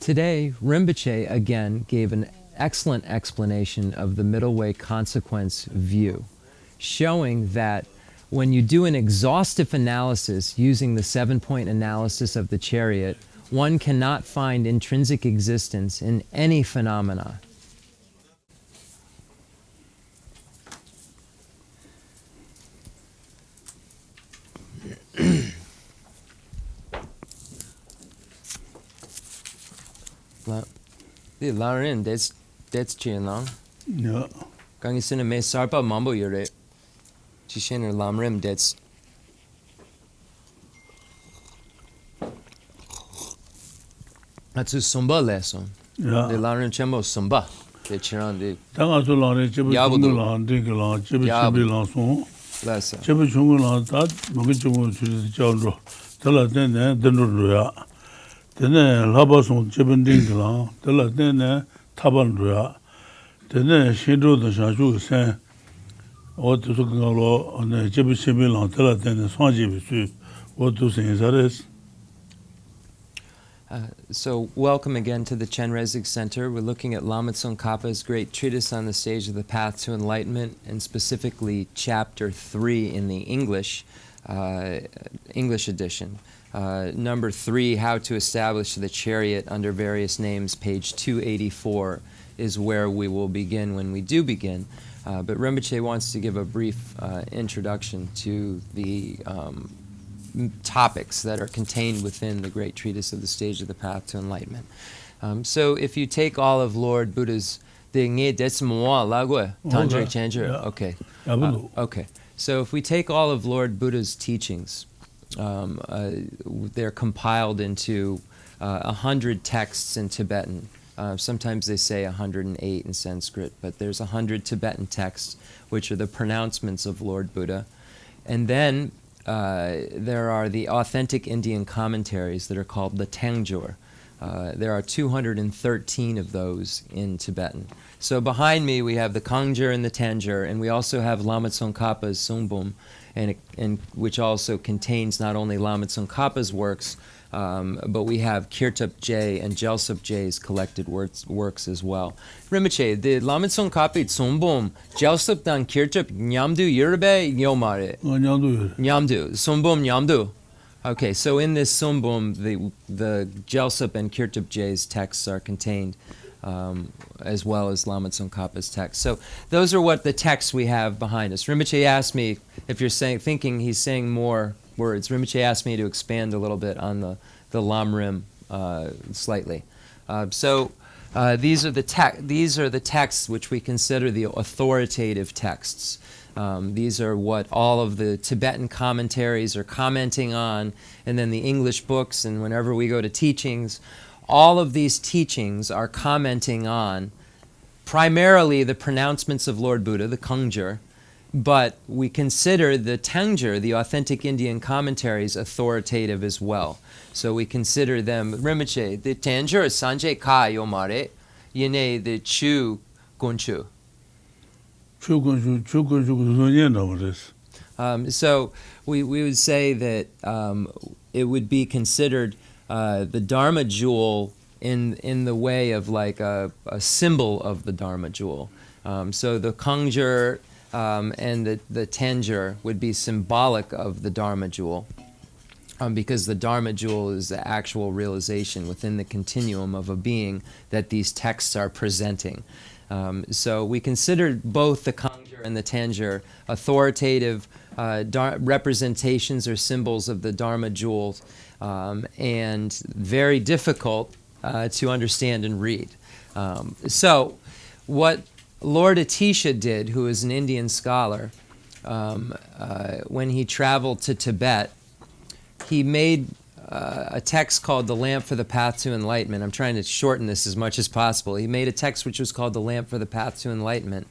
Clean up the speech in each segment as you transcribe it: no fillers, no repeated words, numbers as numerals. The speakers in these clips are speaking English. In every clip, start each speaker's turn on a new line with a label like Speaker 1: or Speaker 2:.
Speaker 1: Today, Rinpoche again gave an excellent explanation of the middle way consequence view, showing that when you do an exhaustive analysis using the 7-point analysis of the Chariot, one cannot find intrinsic existence in any phenomena. The Lamrim, that's Chenmo.
Speaker 2: Yeah.
Speaker 1: Gang is in a me sarpa mambo yure. Chishen or Lamrim, that's. That's a Sumba lesson.
Speaker 2: Yeah.
Speaker 1: The Lamrim Chembo Sumba. The Chiran, the
Speaker 2: Tanga so long, Chibu
Speaker 1: Yabudu.
Speaker 2: Chungulan, Dinkalan, Chibu Chibilan Song,
Speaker 1: lesson.
Speaker 2: Chibu Chungulan, that Mugichungu to the Chandro, Tella Dene, Denruya, Dene Labasong, Chibin Dinkalan, Tella Dene, Tabanruya, Dene Shindro the Shashu Sen, what to Sukalo on the Chibu Chibilan, Tella Dene, Swanji, what to say is that.
Speaker 1: So welcome again to the Chenrezig Center. We're looking at Lama Tsongkhapa's great treatise on the stage of the path to enlightenment, and specifically chapter 3 in the English edition. Number 3, How to Establish the Chariot under Various Names, page 284 is where we will begin when we do begin. But Rinpoche wants to give a brief introduction to the topics that are contained within the great treatise of the stage of the path to enlightenment. So if you take all of Lord Buddha's tantric changer, okay. Okay. So if we take all of Lord Buddha's teachings, they're compiled into 100 texts in Tibetan. Sometimes they say 108 in Sanskrit, but there's 100 Tibetan texts, which are the pronouncements of Lord Buddha. And then there are the authentic Indian commentaries that are called the Tangjur. There are 213 of those in Tibetan. So behind me we have the Kangjur and the Tangjur, and we also have Lama Tsongkhapa's Sungbum, and which also contains not only Lama Tsongkhapa's works, but we have Kirtup J and Gelsup J's collected works as well. Rinpoche, the Lama Tsongkhapi Sungbum, Gelsup dan Kirtup Nyamdu Yurbe Yomare. Nyamdu. Sungbum Nyamdu. Okay, so in this Sungbum, the Gelsup and Kirtup J's texts are contained, as well as Lama Tsongkhapa's text. So those are what the texts we have behind us. Rinpoche asked me, if you're thinking he's saying more words, Rinpoche asked me to expand a little bit on the Lamrim slightly. These are the texts which we consider the authoritative texts. These are what all of the Tibetan commentaries are commenting on, and then the English books, and whenever we go to teachings, all of these teachings are commenting on primarily the pronouncements of Lord Buddha, the Kangjur, but we consider the Tangjur, the authentic Indian commentaries, authoritative as well. So we consider them, Rinpoche, the Tangjur Sanjay Ka Yomare, Yene the Chu Gunchu. So we would say that it would be considered the Dharma jewel in the way of like a symbol of the Dharma jewel. So the Kangjur and the Tangjur would be symbolic of the Dharma jewel, because the Dharma jewel is the actual realization within the continuum of a being that these texts are presenting. So we consider both the Kangjur and the Tangjur authoritative representations or symbols of the Dharma jewel, and very difficult to understand and read. So what Lord Atisha did, who is an Indian scholar, when he traveled to Tibet, he made a text called The Lamp for the Path to Enlightenment. I'm trying to shorten this as much as possible. He made a text which was called The Lamp for the Path to Enlightenment,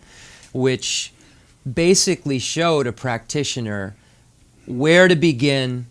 Speaker 1: which basically showed a practitioner where to begin,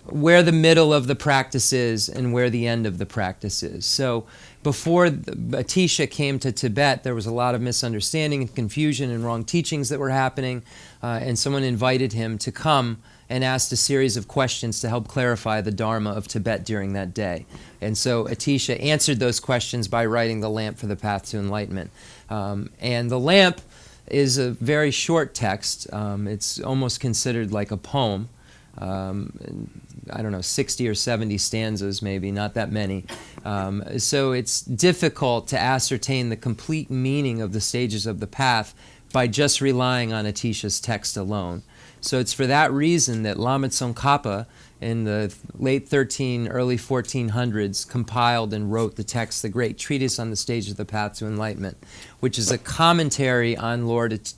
Speaker 1: where the middle of the practice is, and where the end of the practice is. So before Atisha came to Tibet, there was a lot of misunderstanding and confusion and wrong teachings that were happening, and someone invited him to come and asked a series of questions to help clarify the Dharma of Tibet during that day. And so Atisha answered those questions by writing The Lamp for the Path to Enlightenment. And The Lamp is a very short text. It's almost considered like a poem. I don't know, 60 or 70 stanzas maybe, not that many. So it's difficult to ascertain the complete meaning of the stages of the path by just relying on Atisha's text alone. So it's for that reason that Lama Tsongkhapa in the late early 1400s compiled and wrote the text, the great treatise on the stage of the path to enlightenment, which is a commentary on Atisha's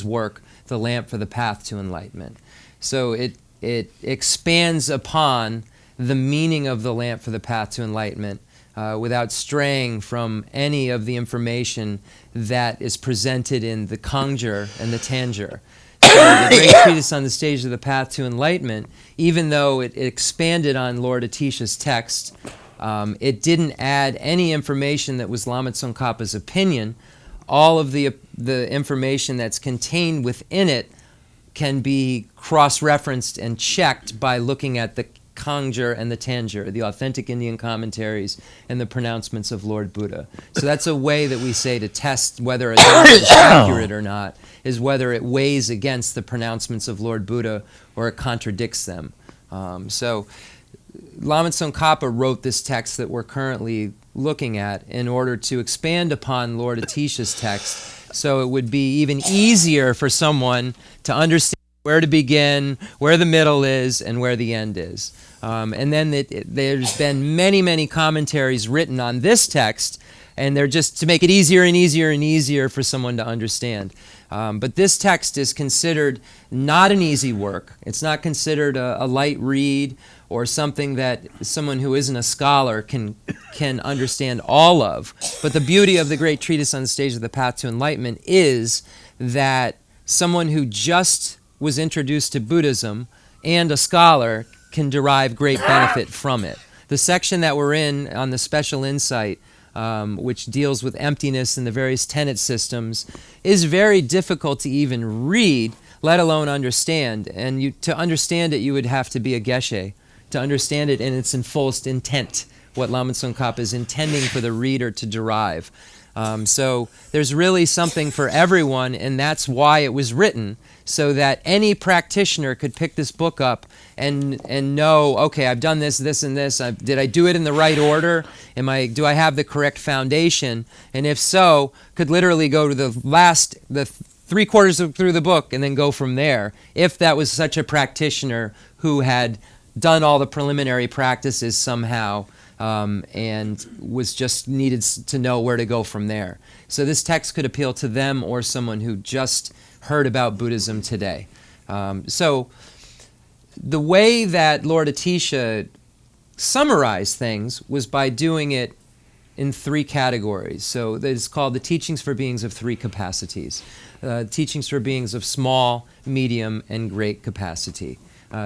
Speaker 1: work, The Lamp for the Path to Enlightenment. So it expands upon the meaning of the lamp for the path to enlightenment without straying from any of the information that is presented in the Kangjur and the Tanjur. So the great treatise on the stage of the path to enlightenment, even though it expanded on Lord Atisha's text, it didn't add any information that was Lama Tsongkhapa's opinion. All of the information that's contained within it can be cross-referenced and checked by looking at the Kangjur and the Tanjur, the authentic Indian commentaries and the pronouncements of Lord Buddha. So that's a way that we say to test whether a dharma is accurate or not, is whether it weighs against the pronouncements of Lord Buddha or it contradicts them. So Lama Tsongkhapa wrote this text that we're currently looking at in order to expand upon Lord Atisha's text, so it would be even easier for someone to understand where to begin, where the middle is, and where the end is. And then there's been many, many commentaries written on this text, and they're just to make it easier and easier and easier for someone to understand. But this text is considered not an easy work. It's not considered a light read or something that someone who isn't a scholar can understand all of. But the beauty of the great treatise on the stage of the path to enlightenment is that someone who just was introduced to Buddhism and a scholar can derive great benefit from it. The section that we're in on the special insight, which deals with emptiness and the various tenet systems, is very difficult to even read, let alone understand. And to understand it, you would have to be a Geshe, to understand it in its fullest intent, what Lama Tsongkhapa is intending for the reader to derive. So there's really something for everyone, and that's why it was written, so that any practitioner could pick this book up and know, okay, I've done this, this, and this. Did I do it in the right order? Do I have the correct foundation? And if so, could literally go to the 3/4 through the book and then go from there, if that was such a practitioner who had done all the preliminary practices somehow, and was just needed to know where to go from there. So this text could appeal to them or someone who just heard about Buddhism today. So the way that Lord Atisha summarized things was by doing it in 3 categories. So it's called the Teachings for Beings of 3 capacities. Teachings for beings of small, medium, and great capacity.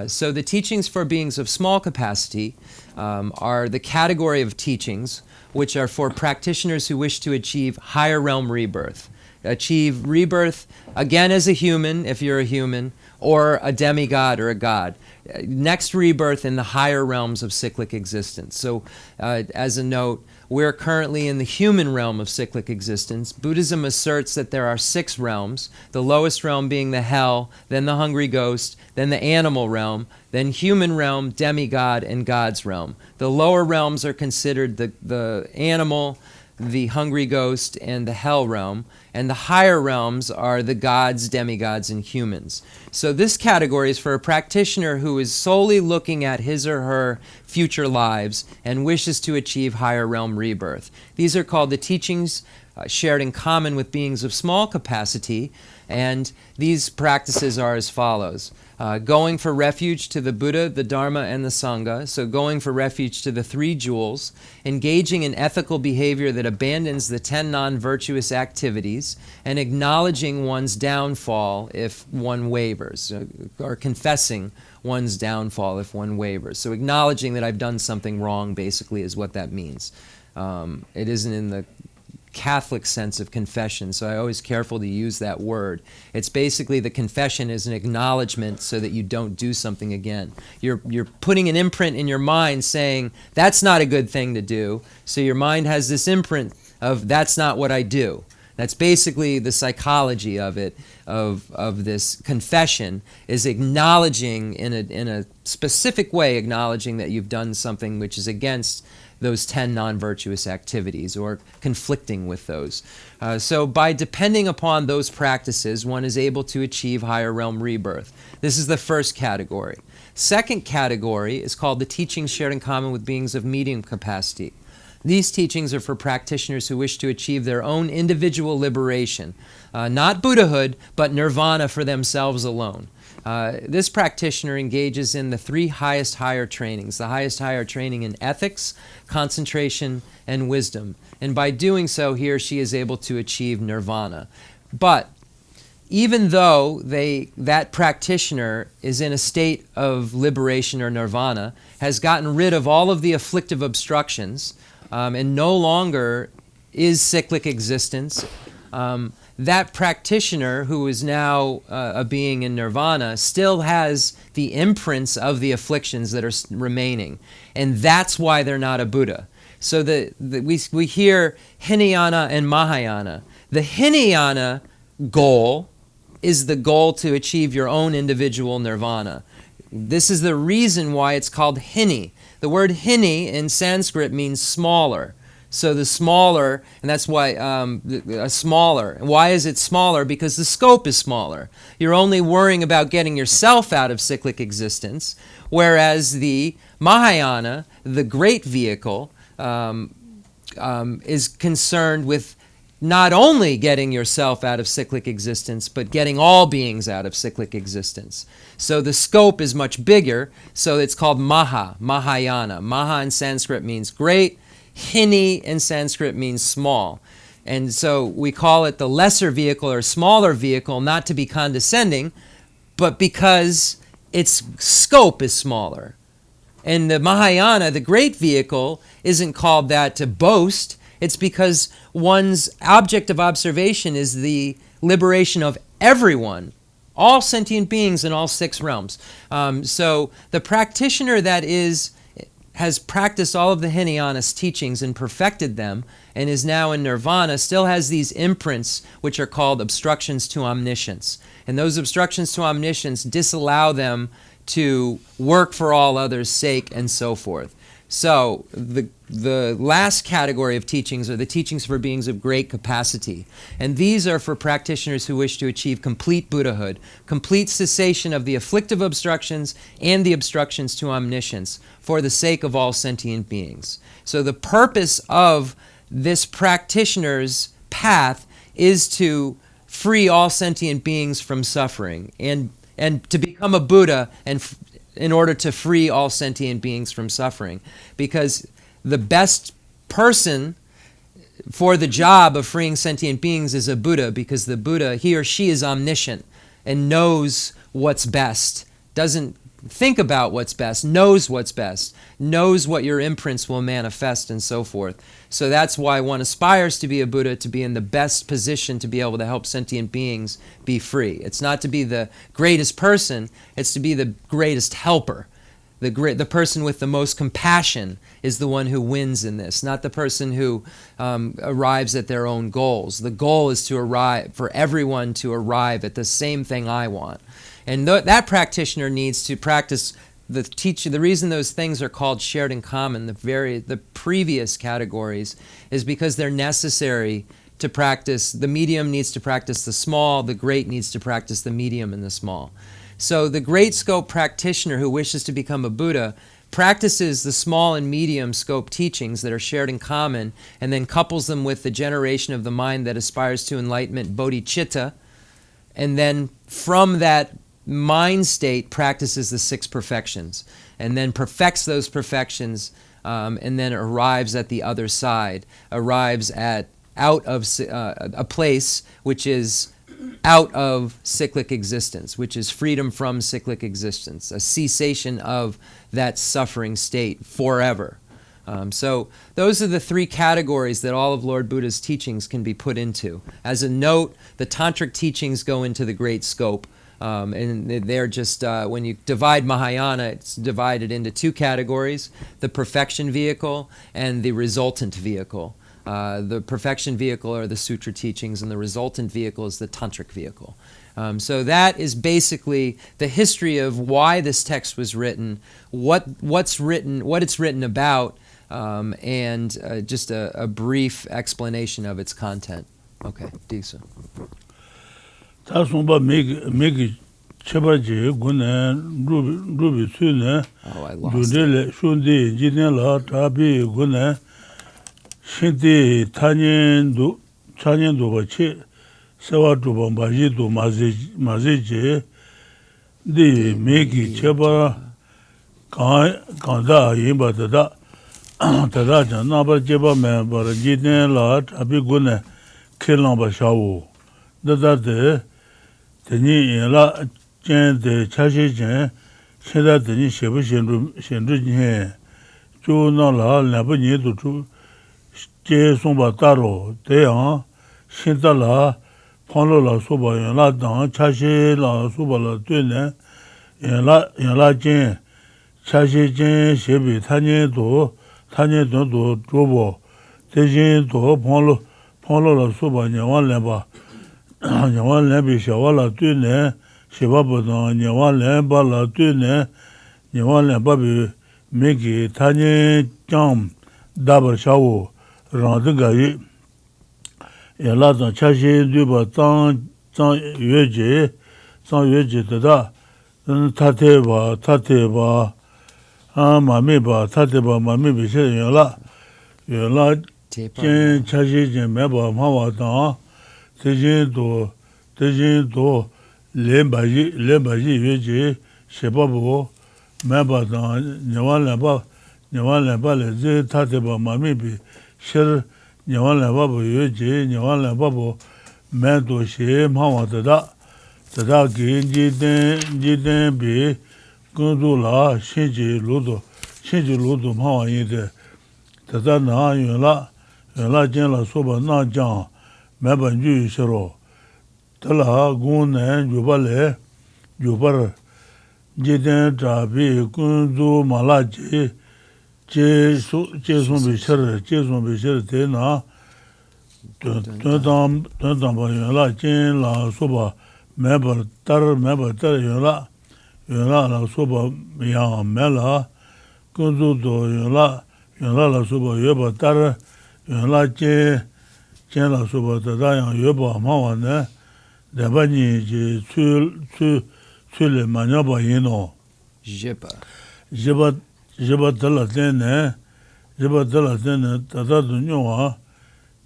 Speaker 1: So the teachings for beings of small capacity are the category of teachings which are for practitioners who wish to achieve higher realm rebirth. Achieve rebirth again as a human, if you're a human, or a demigod or a god. Next rebirth in the higher realms of cyclic existence. So as a note, we're currently in the human realm of cyclic existence. Buddhism asserts that there are 6 realms, the lowest realm being the hell, then the hungry ghost, then the animal realm, then human realm, demigod, and God's realm. The lower realms are considered the animal, the hungry ghost, and the hell realm, and the higher realms are the gods, demigods, and humans. So this category is for a practitioner who is solely looking at his or her future lives and wishes to achieve higher realm rebirth. These are called the teachings shared in common with beings of small capacity, and these practices are as follows. Going for refuge to the Buddha, the Dharma, and the Sangha, so going for refuge to the 3 jewels, engaging in ethical behavior that abandons the 10 non-virtuous activities, and acknowledging one's downfall if one wavers, or confessing one's downfall if one wavers. So acknowledging that I've done something wrong, basically, is what that means. It isn't in the Catholic sense of confession, so I always careful to use that word. It's basically the confession is an acknowledgement so that you don't do something again. You're putting an imprint in your mind saying, that's not a good thing to do, so your mind has this imprint of, that's not what I do. That's basically the psychology of it, of this confession, is acknowledging in a specific way, acknowledging that you've done something which is against those 10 non-virtuous activities or conflicting with those. So by depending upon those practices, one is able to achieve higher realm rebirth. This is the first category. Second category is called the teachings shared in common with beings of medium capacity. These teachings are for practitioners who wish to achieve their own individual liberation, not Buddhahood, but nirvana for themselves alone. This practitioner engages in the 3 highest higher trainings, the highest higher training in ethics, concentration, and wisdom. And by doing so, he or she is able to achieve nirvana. But even though that practitioner is in a state of liberation or nirvana, has gotten rid of all of the afflictive obstructions, and no longer is cyclic existence, that practitioner who is now a being in nirvana still has the imprints of the afflictions that are remaining. And that's why they're not a Buddha. So we hear Hinayana and Mahayana. The Hinayana goal is the goal to achieve your own individual nirvana. This is the reason why it's called Hini. The word Hini in Sanskrit means smaller. So the smaller, and that's why smaller. Why is it smaller? Because the scope is smaller. You're only worrying about getting yourself out of cyclic existence, whereas the Mahayana, the great vehicle, is concerned with not only getting yourself out of cyclic existence, but getting all beings out of cyclic existence. So the scope is much bigger, so it's called Mahayana. Maha in Sanskrit means great. Hini in Sanskrit means small. And so we call it the lesser vehicle or smaller vehicle, not to be condescending, but because its scope is smaller. And the Mahayana, the great vehicle, isn't called that to boast. It's because one's object of observation is the liberation of everyone, all sentient beings in all 6 realms. So the practitioner that has practiced all of the Hinayana's teachings and perfected them and is now in nirvana still has these imprints which are called obstructions to omniscience. And those obstructions to omniscience disallow them to work for all others' sake and so forth. So the last category of teachings are the teachings for beings of great capacity. And these are for practitioners who wish to achieve complete Buddhahood, complete cessation of the afflictive obstructions and the obstructions to omniscience for the sake of all sentient beings. So the purpose of this practitioner's path is to free all sentient beings from suffering and to become a Buddha and in order to free all sentient beings from suffering. Because the best person for the job of freeing sentient beings is a Buddha, because the Buddha, he or she is omniscient and knows what's best, doesn't think about what's best, knows what's best, knows what your imprints will manifest and so forth. So that's why one aspires to be a Buddha, to be in the best position to be able to help sentient beings be free. It's not to be the greatest person, it's to be the greatest helper. The person with the most compassion is the one who wins in this, not the person who arrives at their own goals. The goal is to arrive, for everyone to arrive at the same thing I want. And that practitioner needs to practice the teaching. The reason those things are called shared in common, the previous categories, is because they're necessary to practice. The medium needs to practice the small, the great needs to practice the medium and the small. So the great scope practitioner who wishes to become a Buddha practices the small and medium scope teachings that are shared in common and then couples them with the generation of the mind that aspires to enlightenment, bodhicitta, and then from that mind state practices the 6 perfections and then perfects those perfections and then arrives at the other side, arrives at out of a place which is out of cyclic existence, which is freedom from cyclic existence, a cessation of that suffering state forever. So those are the three categories that all of Lord Buddha's teachings can be put into. As a note, the tantric teachings go into the great scope. And they're just, when you divide Mahayana, it's divided into two categories, the perfection vehicle and the resultant vehicle. The perfection vehicle are the sutra teachings, and the resultant vehicle is the tantric vehicle. So that is basically the history of why this text was written, what it's written about, and just a brief explanation of its content. Okay, Diksa.
Speaker 2: Oh, I lost it. Shinti tanyen bachi sewa duba baji du mazi di meki cheba kanda yimba tada jan nabar cheba me bara jiten la tabi gune kilang ba shawu dada de teni yela jen de chashi jen shida teni shebu shenru jen chu na la labu nye du chu je somba taro deyang shinta la panglo la soba yon la dang chashi la soba la tuyne yon la jen chashi jen shebi tanyen do drobo de jen do panglo la soba nyawan lenbi shawa la tuyne sheba bodang nyawan lenba la tuyne nyawan lenba bi meki tanyen jam dabar shawo rāndhāngāyī yālā tāng chāshī dhūpa tāng yueji tātā tātē bā māmī bīshē yālā jīn chāshī jīn mē bā māwā tāng tējīn tō lēmbājī yueji shēpa bō mē bā tāng nyawā lēmbā lē zī tātē bā māmī bī shir nyawan lapa bo yueji, nyawan lapa bo men do shi mawa tada ki jiten bi gundu la shinji ludu mawa yinde tada na yun la jen la soba na jang men ban ju shiro tala gun nen yubar jiten trabi gundu ma la ji je sombi shir te na dun dang ba yun la jen la soba mebar tar yun la la soba yang me la kunzu do yun la la soba yoba tar yun la jen la soba tada yang yoba mawa ne deba nyi je tsu le manya ba yin no Jiba tala tene, tata tu nyungwa,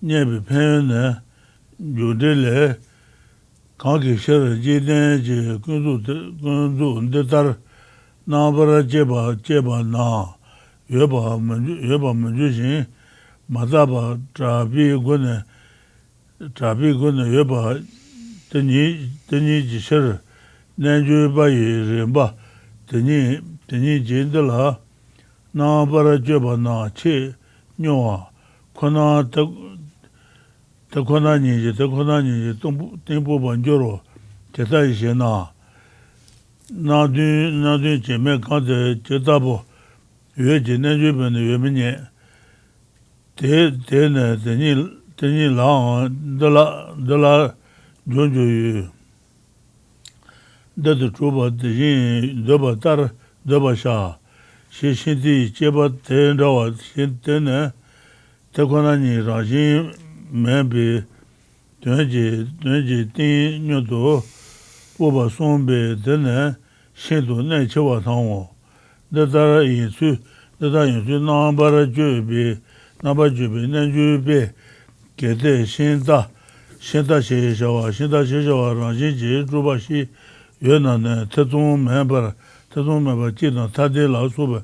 Speaker 2: nyebi penyo yude le, kanki shir jiden je kunzu ndetar, nabara jeba na, yoba manju shin, mataba trabi gune yoba teni ji shir, nenju bayi rinba, teni jindala, nāmbara jeba nā che nyōwa kona nīji tīmpu banjoro teta ishe nā dūn che me kānte che tabo yue je nēnju bēne yue miñe tēne tēni lāng dala jōnju yu dātu chūpa tēshīn dōba tar dōba shā Shinti jeba ten rawa tene tekona ni rajin mebi tuanji tin nyoto boba sombe tene shinto ne chewa tangwo dada yinsu nambara jubi nenjubi kete shinta sheshawa rajin je juba shi yuena ne tetun member jidan tate la soba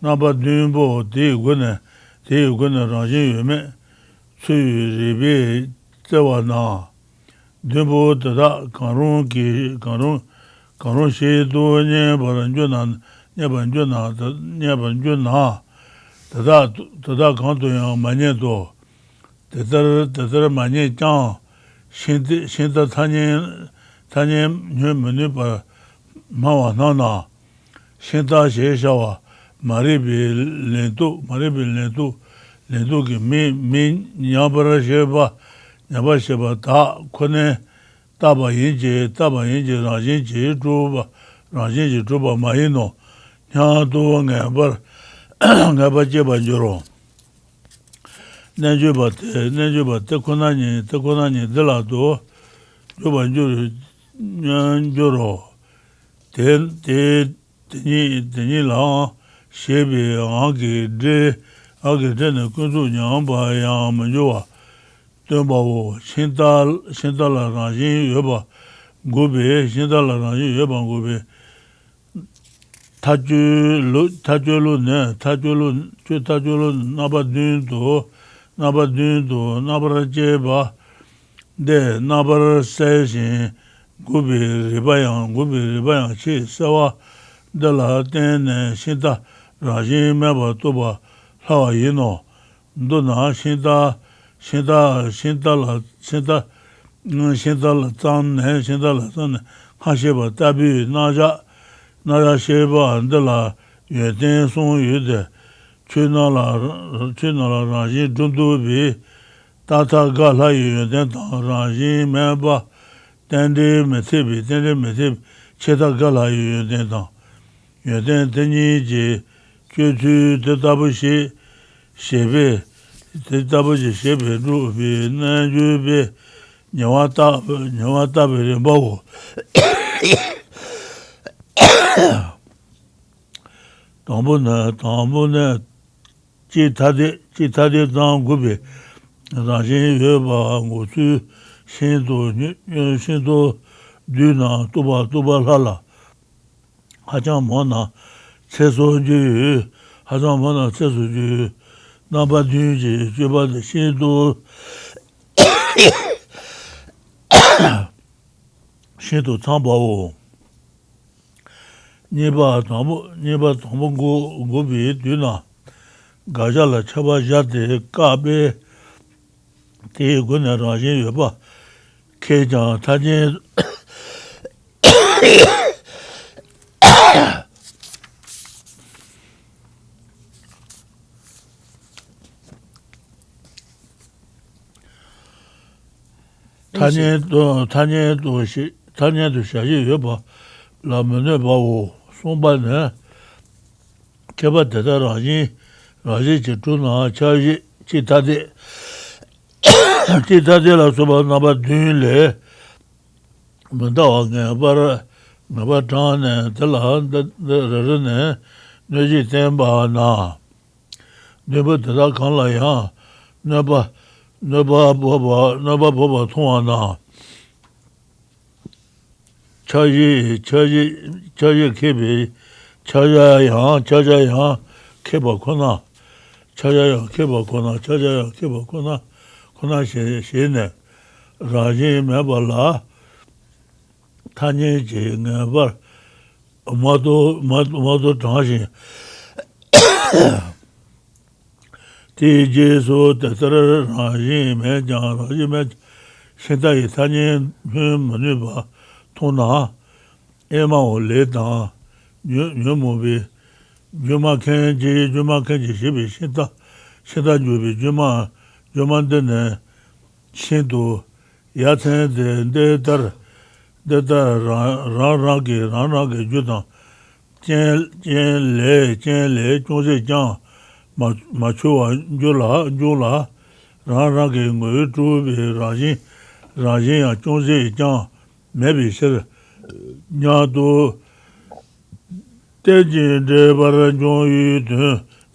Speaker 2: naba dunbo di gune rajin yume suyu ribi tewa na dunbo tada karun shi do nyeban juna tata kanto yang manye to, tatar manye chang, shinta tanyen nyo mene pa mawa nana, shinta she shawa, maribi lentu ki mi nyabara sheba ta kone taba yinje rajin chuba mayi no, nyado ngaba jeba joro. Nenjuba te konani dila do, juba joro, teni la, shebi agi ne kunzu nyamba yang manjuwa, tenpa wo, shinta la rajin yoba gobe, tajulu naba dundu, nabara jeba, de nabara seshin, gobe ribayang chi sawa, de la tenne shinta rajin meba toba lawa yino, do na shinta la zang, hasheba tabi naja sheba de la yue song yu de, chuna la rajin dundu bi, tata ga la yu tang rajin meba, tendi metibi, cheta ga la yu tang, yu teni ji, chuchu te tabu shebe, rubi, nanju bi, nyawa tabi rinpawo. Tambo ne, chi tade zang gubi, rajin yueba ngusu, shinto duna, tuba lala, hachang mona, tseso ju, naba dunji, juba de shinto tangpawo. Nipa tambo gobi duna, gajala chaba jate kabe, te guna rajin yueba, kejang tajin, tanyen shaji yueba, Lamrim bawo, somba ne, keba teta rajin chi chuna, chaji chi tade la soba naba dun le, mandawa ngaba chan ne, tala rara ne, neji tenba na, neba teta kanla yang, neba boba thongwa na, chaji kebe, chaja yang keba kona, kona she ne, rajin meba la, tanyen je ngaba, mato chanshin, ti je so tetara rajin me, shinta yi tanyen manu ba, tona, ema o le tang, nyomo bi, juma kenji shibi, shinta jubi, juma dene, shinto, yaten de dar rang judan, jen le, chonse jang, ma chuwa njola, rang ngoye chubi, rajin ya chonse jang, maybe said Nyado Tenzin de Baranjon yu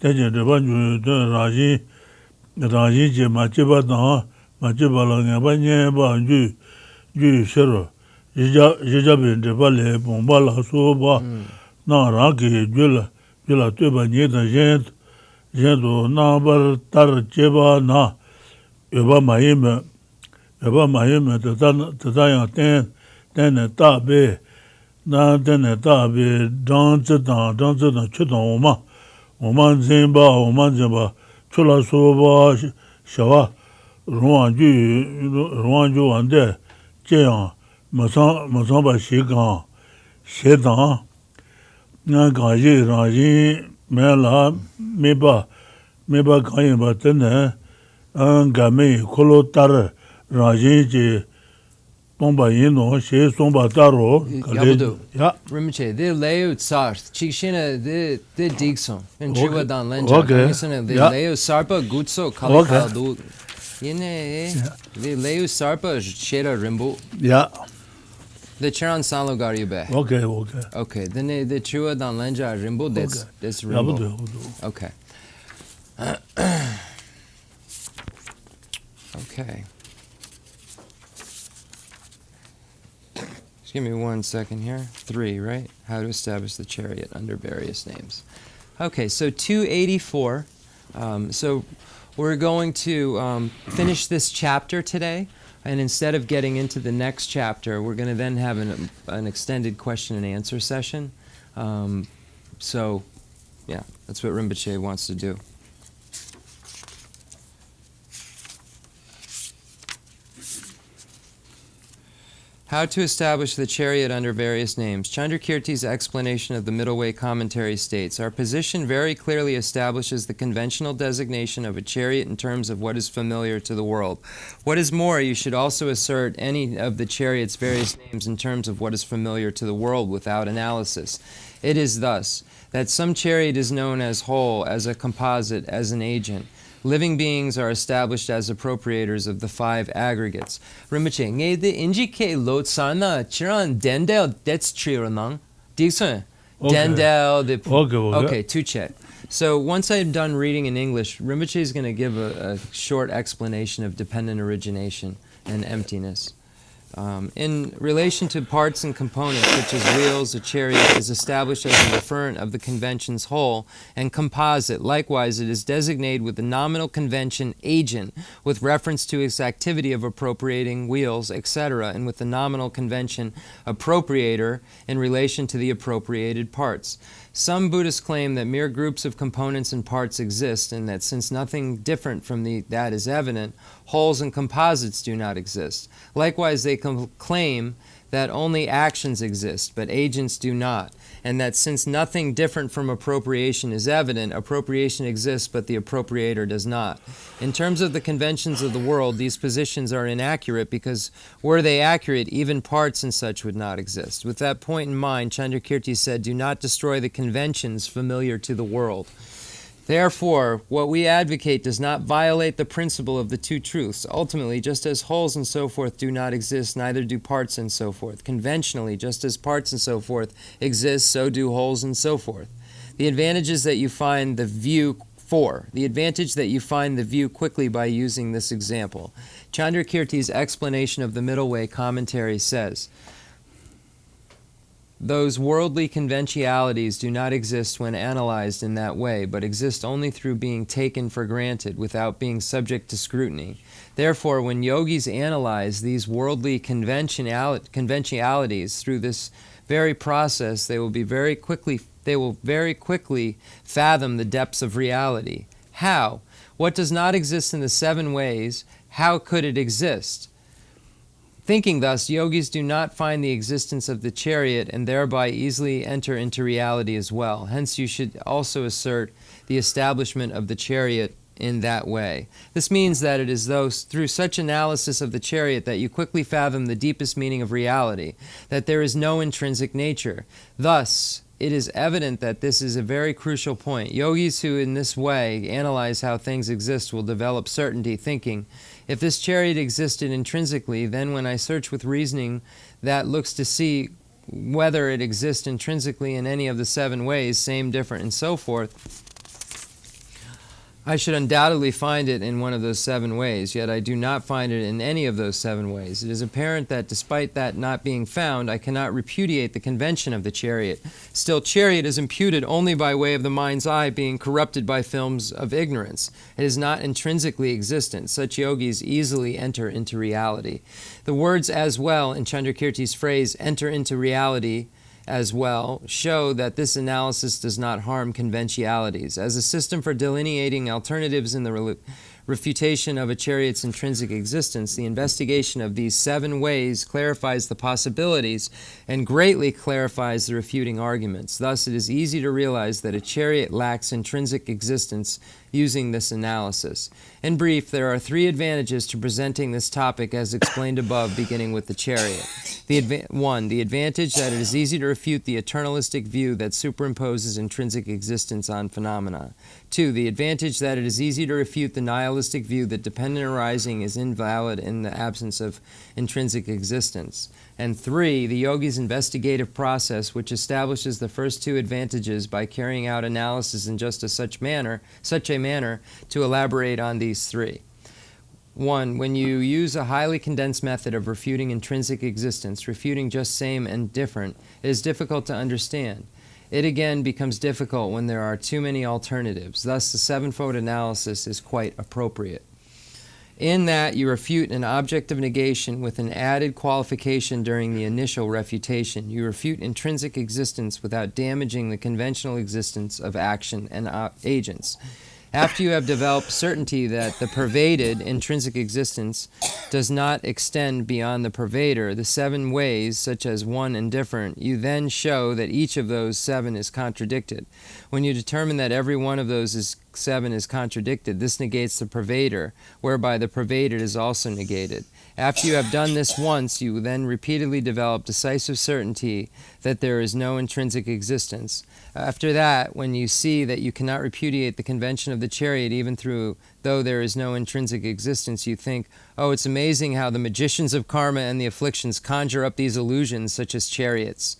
Speaker 2: Tenzin de Baranjon yu Rajin je machiba la ngaba nyeba ju shiro jijabin de bale bomba la soba na rangi jula tuba nyeda jendo na bar tar jeba na yoba mahime tatayang tenne tabe dang zidang chudang oma Oman Zimba, Chula Soba, Shawa, Ruanju, and there, Jiang, Masamba Shigan, Shedan, Nagaji, Raji, Mela, Meba Kayba Tene, Angame, Kolotar, Raji, Tomba Yino, She Somba Taro,
Speaker 1: Yeah. Rinpoche, the Leo Tsarth, Chikshina, the Digson, and Triwa Dan Lenja, the Leo Sarpa, Gutso, Kalikal, Yene, the Leo Sarpa, Sheda Rimbo.
Speaker 2: Yeah.
Speaker 1: The Charan Sanlo Gariube. Okay, then the Triwa Dan Lenja, Rimbo, that's Rimbo. Okay. Okay. Just give me 1 second here. 3, right? How to establish the chariot under various names. Okay, so 284. So we're going to finish this chapter today, and instead of getting into the next chapter, we're going to then have an extended question and answer session. So, yeah, that's what Rinpoche wants to do. How to establish the chariot under various names. Chandrakirti's explanation of the Middle Way commentary states, our position very clearly establishes the conventional designation of a chariot in terms of what is familiar to the world. What is more, you should also assert any of the chariot's various names in terms of what is familiar to the world without analysis. It is thus that some chariot is known as whole, as a composite, as an agent. Living beings are established as appropriators of the 5 aggregates. Rinpoche, nge de injike lot sana chiran dendel dets chiranang. Dixon. Dendel de. Okay, tuche. So once I'm done reading in English, Rinpoche is going to give a short explanation of dependent origination and emptiness. In relation to parts and components, such as wheels, a chariot is established as a referent of the convention's whole and composite. Likewise, it is designated with the nominal convention agent with reference to its activity of appropriating wheels, etc., and with the nominal convention appropriator in relation to the appropriated parts. Some Buddhists claim that mere groups of components and parts exist, and that since nothing different from that is evident, wholes and composites do not exist. Likewise, they claim that only actions exist, but agents do not, and that since nothing different from appropriation is evident, appropriation exists, but the appropriator does not. In terms of the conventions of the world, these positions are inaccurate because were they accurate, even parts and such would not exist. With that point in mind, Chandrakirti said, do not destroy the conventions familiar to the world. Therefore, what we advocate does not violate the principle of the two truths. Ultimately, just as wholes and so forth do not exist, neither do parts and so forth. Conventionally, just as parts and so forth exist, so do wholes and so forth. The advantage is that you find the view quickly by using this example. Chandrakirti's explanation of the Middle Way commentary says, those worldly conventionalities do not exist when analyzed in that way, but exist only through being taken for granted without being subject to scrutiny. Therefore, when yogis analyze these worldly conventionalities through this very process, they will very quickly fathom the depths of reality. How? What does not exist in the 7 ways, how could it exist? Thinking thus, yogis do not find the existence of the chariot and thereby easily enter into reality as well. Hence, you should also assert the establishment of the chariot in that way. This means that it is through such analysis of the chariot that you quickly fathom the deepest meaning of reality, that there is no intrinsic nature. Thus, it is evident that this is a very crucial point. Yogis who in this way analyze how things exist will develop certainty, thinking, if this chariot existed intrinsically, then when I search with reasoning that looks to see whether it exists intrinsically in any of the 7 ways, same, different, and so forth, I should undoubtedly find it in one of those 7 ways, yet I do not find it in any of those 7 ways. It is apparent that despite that not being found, I cannot repudiate the convention of the chariot. Still, chariot is imputed only by way of the mind's eye being corrupted by films of ignorance. It is not intrinsically existent. Such yogis easily enter into reality. The words as well in Chandrakirti's phrase, enter into reality, as well show that this analysis does not harm conventionalities. As a system for delineating alternatives in the refutation of a chariot's intrinsic existence, the investigation of these 7 ways clarifies the possibilities and greatly clarifies the refuting arguments. Thus, it is easy to realize that a chariot lacks intrinsic existence using this analysis. In brief, there are 3 advantages to presenting this topic as explained above, beginning with the chariot. 1. The advantage that it is easy to refute the eternalistic view that superimposes intrinsic existence on phenomena. 2. The advantage that it is easy to refute the nihilistic view that dependent arising is invalid in the absence of intrinsic existence. And 3. The yogi's investigative process, which establishes the first 2 advantages by carrying out analysis in just such a manner to elaborate on these 3. 1. When you use a highly condensed method of refuting intrinsic existence, refuting just same and different, it is difficult to understand. It again becomes difficult when there are too many alternatives. Thus, the 7-fold analysis is quite appropriate. In that, you refute an object of negation with an added qualification during the initial refutation. You refute intrinsic existence without damaging the conventional existence of action and agents. After you have developed certainty that the pervaded intrinsic existence does not extend beyond the pervader, the 7 ways, such as one and different, you then show that each of those 7 is contradicted. When you determine that every one of those 7 is contradicted, this negates the pervader, whereby the pervaded is also negated. After you have done this once, you then repeatedly develop decisive certainty that there is no intrinsic existence. After that, when you see that you cannot repudiate the convention of the chariot even though there is no intrinsic existence, you think, oh, it's amazing how the magicians of karma and the afflictions conjure up these illusions such as chariots.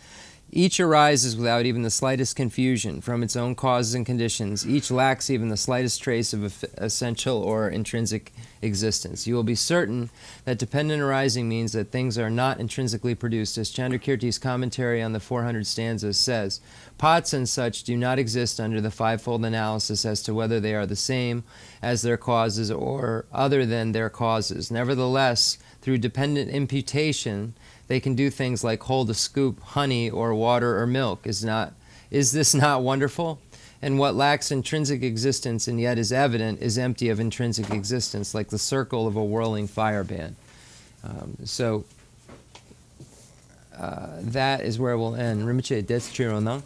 Speaker 1: Each arises without even the slightest confusion from its own causes and conditions. Each lacks even the slightest trace of essential or intrinsic existence. You will be certain that dependent arising means that things are not intrinsically produced, as Chandrakirti's commentary on the 400 stanzas says. Pots and such do not exist under the 5-fold analysis as to whether they are the same as their causes or other than their causes. Nevertheless, through dependent imputation, they can do things like hold a scoop, honey, or water or milk. Is this not wonderful? And what lacks intrinsic existence and yet is evident is empty of intrinsic existence, like the circle of a whirling fireband. That is where we'll end. Rinpoche, that's true, no?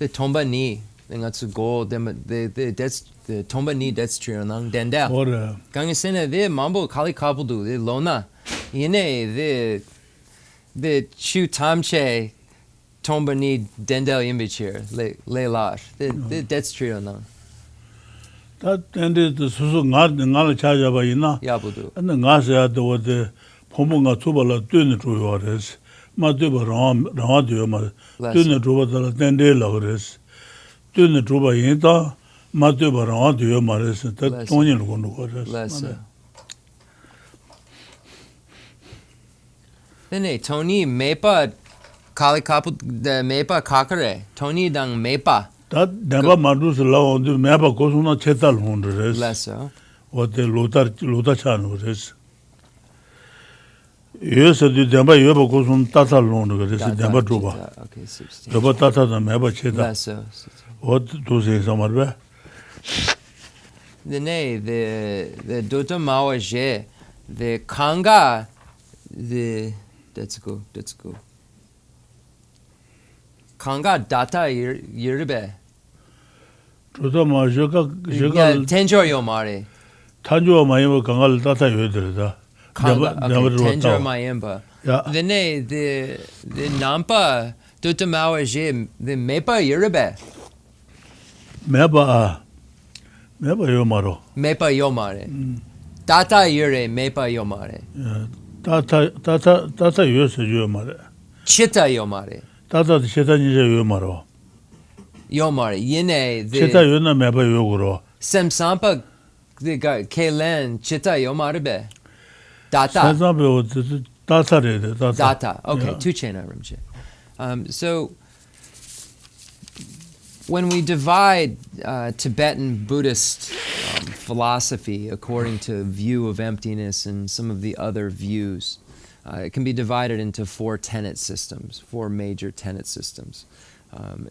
Speaker 1: The tomba ni, that's go. The tomba ni, that's true, no? Dendel. Gangesena, the mambo kali kabudu, the lona, yene, the chu tamche tomba ni dendel imbichir le lar. That's true, no?
Speaker 2: That ended the susu ngala charge by ina.
Speaker 1: Yabudu.
Speaker 2: And the ngasa the pomunga tubala dun truores. Maduba ram radio dun truba dende lores. Dun truba yinta, Maduba radio mares, that Tony Lugo.
Speaker 1: Then Tony mepa kali kapu the mepa kakare. Tony dang mepa.
Speaker 2: That never madus law on the mapa cosuna chetal hundreds.
Speaker 1: Lesser.
Speaker 2: What the Lota Chanures. Yes, the Damba Yoba goes on Tata Londres, the Damba Druba.
Speaker 1: Okay, 16.
Speaker 2: The Batata the Maba Cheta.
Speaker 1: Lesser.
Speaker 2: What to say somewhere?
Speaker 1: The Dota Mawaje, the Kanga, that's go. Kanga data yirbe.
Speaker 2: Dota Majoka
Speaker 1: Tenjo Yomare.
Speaker 2: Tanjo Mayama Kangal Tata Yoda.
Speaker 1: Tenjo Mayamba. The Nampa Dota Mawaje, the Mepa yirbe.
Speaker 2: Meba Yomaro.
Speaker 1: Mepa Yomare. Data yire Mepa Yomare.
Speaker 2: Tata Yos Yomare.
Speaker 1: Chita Yomare.
Speaker 2: Tata the Cheta Yomaro.
Speaker 1: Yomare. Yine the
Speaker 2: Cheta Yona Meba Yoguro.
Speaker 1: Sem Sampa the Kalen Chita Yomare be. Data. Data. Okay, yeah. 2 chena Rinpoche. So when we divide Tibetan Buddhist philosophy according to view of emptiness and some of the other views, it can be divided into four tenet systems, four major tenet systems.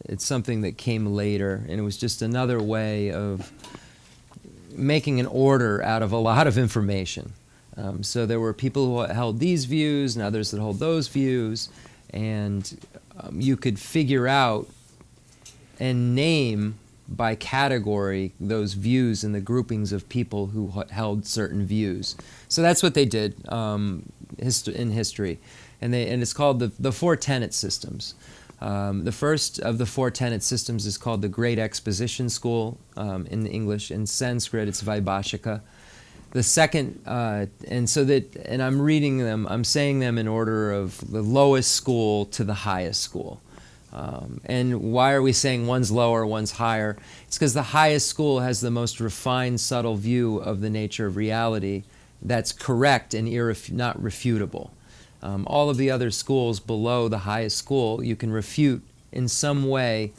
Speaker 1: It's something that came later, and it was just another way of making an order out of a lot of information. So there were people who held these views and others that hold those views, and you could figure out and name by category those views and the groupings of people who held certain views. So that's what they did in history. And it's called the four tenet systems. The first of the four tenet systems is called the Great Exposition School in English. In Sanskrit, it's Vaibhashika. The second, and I'm reading them, I'm saying them in order of the lowest school to the highest school. And why are we saying one's lower, one's higher? It's because the highest school has the most refined, subtle view of the nature of reality that's correct and not refutable. All of the other schools below the highest school, you can refute in some way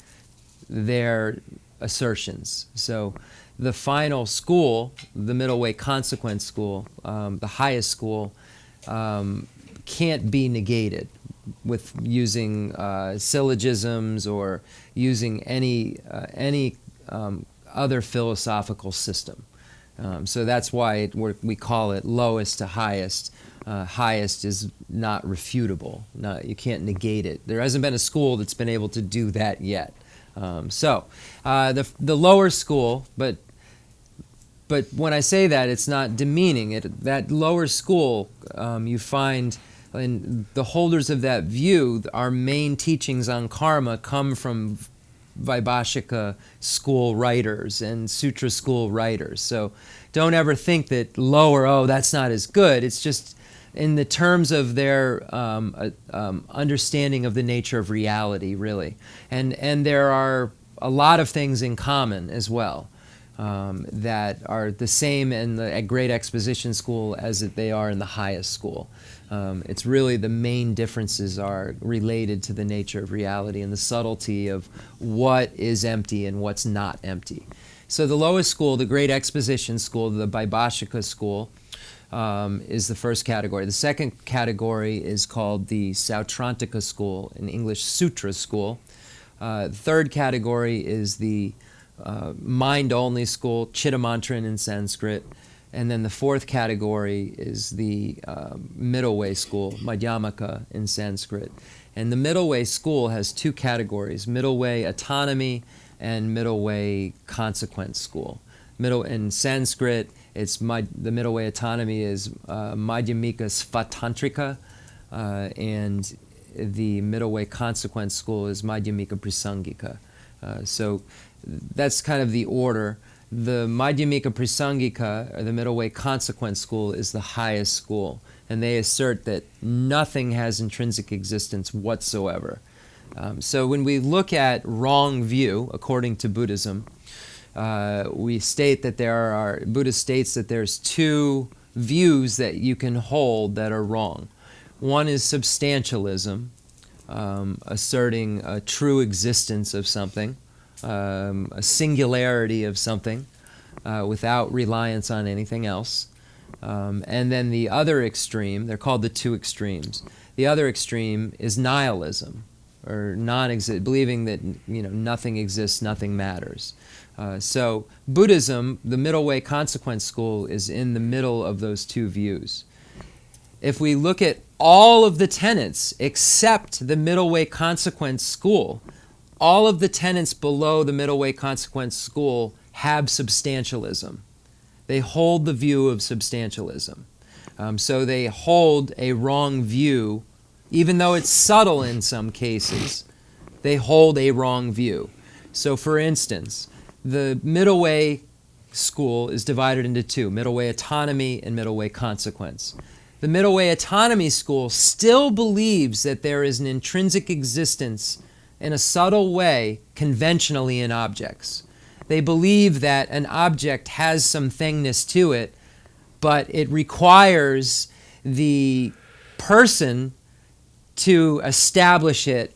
Speaker 1: their assertions. So the final school, the middle way consequence school, the highest school, can't be negated with using syllogisms or using any other philosophical system. So that's why we call it lowest to highest. Highest is not refutable. You can't negate it. There hasn't been a school that's been able to do that yet. So the lower school, but when I say that, it's not demeaning it. That lower school, you find, and the holders of that view, our main teachings on karma come from Vaibhashika school writers and Sutra school writers. So don't ever think that lower, that's not as good. It's just in the terms of their understanding of the nature of reality, really. And there are a lot of things in common as well that are the same in the Great Exposition School as they are in the highest school. It's really the main differences are related to the nature of reality and the subtlety of what is empty and what's not empty. So the lowest school, the Great Exposition School, the Vaibhashika school, is the first category. The second category is called the Sautrantika school, in English Sutra school. The third category is the mind-only school, Chittamantran in Sanskrit. And then the fourth category is the middle way school, Madhyamaka in Sanskrit. And the middle way school has two categories, middle way autonomy and middle way consequence school. In Sanskrit, the middle way autonomy is Madhyamika Svatantrika, and the middle way consequence school is Madhyamika Prasangika. So that's kind of the order. The Madhyamika Prasangika, or the middle way consequence school, is the highest school, and they assert that nothing has intrinsic existence whatsoever. So when we look at wrong view, according to Buddhism, we state that Buddha states that there's two views that you can hold that are wrong. One is substantialism, asserting a true existence of something, a singularity of something without reliance on anything else. And then the other extreme, they're called the two extremes. The other extreme is nihilism, or believing that nothing exists, nothing matters. So Buddhism, the middle way consequence school, is in the middle of those two views. If we look at all of the tenets except the middle way consequence school, all of the tenets below the middle way consequence school have substantialism. They hold the view of substantialism. So they hold a wrong view, even though it's subtle in some cases, they hold a wrong view. So for instance, the middle way school is divided into two, middle way autonomy and middle way consequence. The middle way autonomy school still believes that there is an intrinsic existence in a subtle way conventionally in objects. They believe that an object has some thingness to it, but it requires the person to establish it,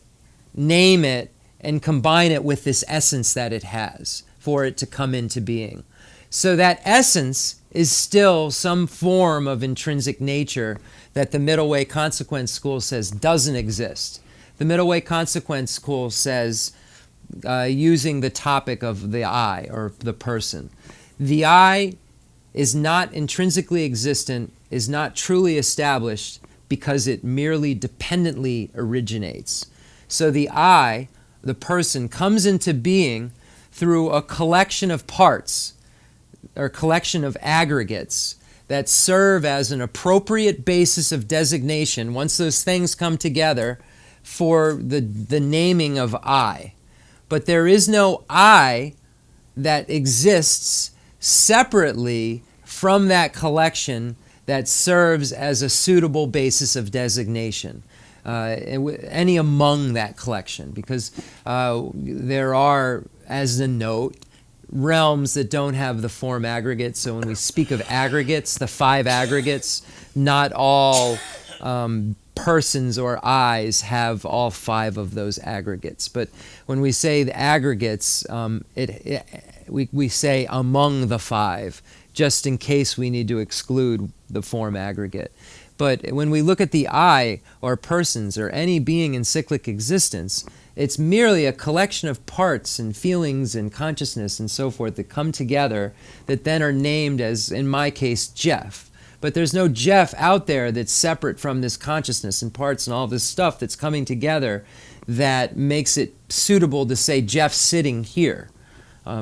Speaker 1: name it, and combine it with this essence that it has for it to come into being. So that essence is still some form of intrinsic nature that the Middle Way Consequence School says doesn't exist. The Middle Way Consequence School says, using the topic of the I, or the person, the I is not intrinsically existent, is not truly established, because it merely dependently originates. So the I, the person, comes into being through a collection of parts, or collection of aggregates, that serve as an appropriate basis of designation, once those things come together, for the naming of I. But there is no I that exists separately from that collection that serves as a suitable basis of designation, any among that collection, because there are, as a note, realms that don't have the form aggregates. So when we speak of aggregates, the 5 aggregates, not all persons or I's have all 5 of those aggregates. But when we say the aggregates, we say among the 5, just in case we need to exclude the form aggregate. But when we look at the I, or persons, or any being in cyclic existence, it's merely a collection of parts and feelings and consciousness and so forth that come together, that then are named as, in my case, Jeff. But there's no Jeff out there that's separate from this consciousness and parts and all this stuff that's coming together that makes it suitable to say Jeff's sitting here.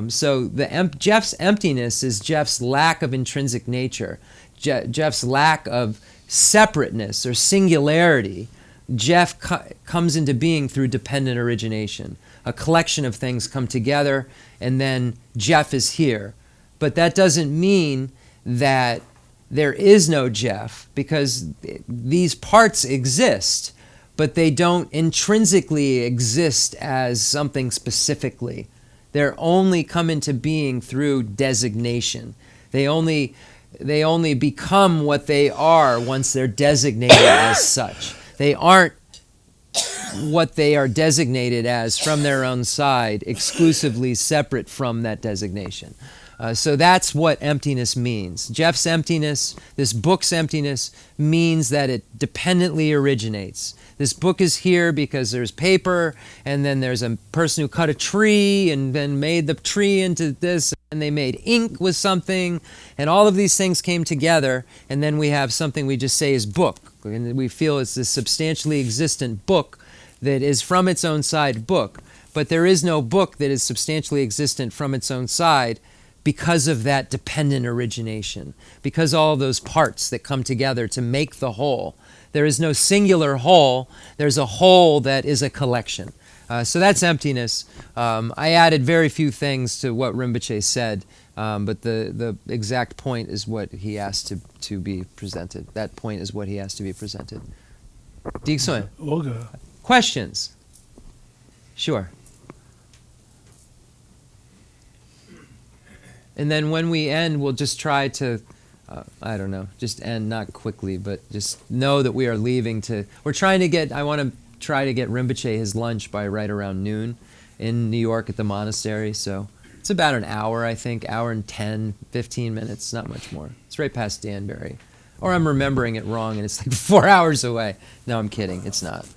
Speaker 1: So Jeff's emptiness is Jeff's lack of intrinsic nature, Jeff's lack of separateness or singularity. Jeff comes into being through dependent origination. A collection of things come together, and then Jeff is here. But that doesn't mean that there is no Jeff, because these parts exist, but they don't intrinsically exist as something specifically. They're only come into being through designation. They only become what they are once they're designated as such. They aren't what they are designated as from their own side, exclusively separate from that designation. So that's what emptiness means. Jeff's emptiness, this book's emptiness, means that it dependently originates. This book is here because there's paper, and then there's a person who cut a tree and then made the tree into this, and they made ink with something, and all of these things came together, and then we have something we just say is book. And we feel it's this substantially existent book that is from its own side book. But there is no book that is substantially existent from its own side, because of that dependent origination, because all those parts that come together to make the whole. There is no singular whole, there's a whole that is a collection. So that's emptiness. I added very few things to what Rinpoche said, but the exact point is what he asked to be presented. That point is what he asked to be presented. Diksoen.
Speaker 2: Okay.
Speaker 1: Questions? Sure. And then when we end, we'll just try to, just end not quickly, but just know that we are leaving we're trying to get, I want to try to get Rinpoche his lunch by right around noon in New York at the monastery. So it's about an hour, I think, hour and 10, 15 minutes, not much more. It's right past Danbury. Or I'm remembering it wrong and it's like 4 hours away. No, I'm kidding, it's not.